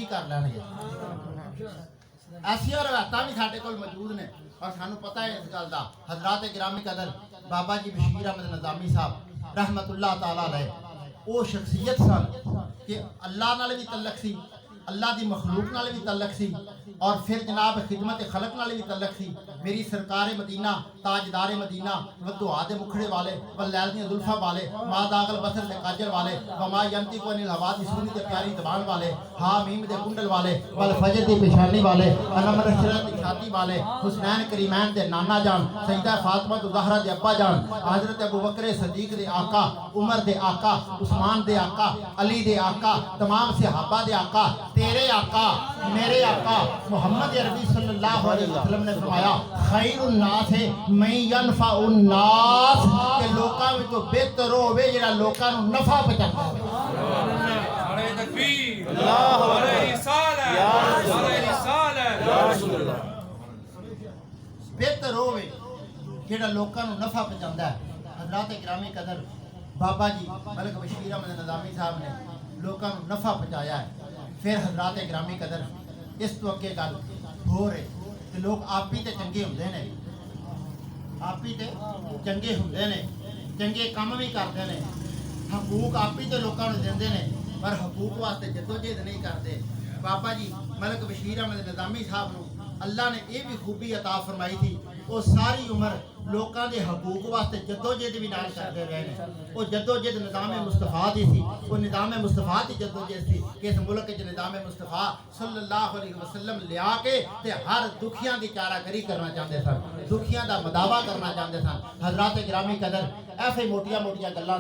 कर लैणगे। ऐसिया रवायत भी साडे कोल मौजूद ने और सानू पता है इस गल दा। हजरात गिरामी कदर बाबा जी बशीर अहमद नज़ामी साहब रहमतुल्लाह ताला अलैह वो शख्सियत सन कि अल्लाह नाल भी तल्लक सी, अल्लाह की मखलूक नाल भी तल्लक सी और फिर जनाब खिदमत खलक नाल भी तल्लक सी। मेरी सरकार मदीना ताजदार मदीना वदुआ दे मुखड़े वाले वलैल दी जुल्फा वाले मादागल बसर दे काजल वाले वमा यंती को अनिल हवा दी सुनी दे प्यारी जबान वाले हा मीम दे कुंडल वाले वल फजर दी पेशानी वाले अलम रशरत दी छाती वाले हुसनैन करीमैन दे नाना जान सैयदा फातिमा ज़हरा दे अब्बा जान हजरत अबू बकर सदीक दे आका उमर दे आका उस्मान दे आका अली दे आका तमाम सहाबा दे आका तेरे आका मेरे आका मोहम्मद अरबी सल्लल्लाहु अलैहि वसल्लम ने फरमाया खैरुन नास है मैं यनफाउन नास के लोकां विच बेहतर होवे जेड़ा लोकां नु नफा पहुंचांदा होवे। नारे तकबीर अल्लाहु नारे रिसालत या रिसालत या रसूलुल्लाह। बेहतर होवे जेड़ा लोकां नु नफा पहुंचांदा है। हजरात गिरामी कदर बाबा जी मलिक बशीर अहमद नज़ामी साहब ने लोकां नु नफा पहुंचाया है। फिर हजरात गिरामी कदर इस तो अगे गल हो रही कि लोग आप ही ते चंगे हुंदे ने, आप ही ते चंगे हुंदे ने, चंगे काम भी करते हैं, हकूक आप ही ते लोकां नूं दिंदे ने पर हकूक वास्ते जद्दोजहद नहीं करते। बाबा जी मलिक बशीर अहमद नज़ामी साहब नूं अल्लाह ने यह भी खूबी अता फरमाई थी वो सारी उम्र लोगों के हकूक वास्ते जद्दोजहद भी नाल करते रहे हैं। वो जद्दोजहद निज़ाम मुस्तफ़ा दी थी, वो निज़ाम मुस्तफ़ा की जद्दोजहद थी कि इस मुल्क च निज़ाम मुस्तफ़ा सल्लल्लाहु अलैहि वसल्लम लिया के ते हर दुखियां की चारागरी करना चाहते सन, दुखियां का मदावा करना चाहते सन। हजरात गिरामी कदर ऐसे मोटिया मोटिया गल्लां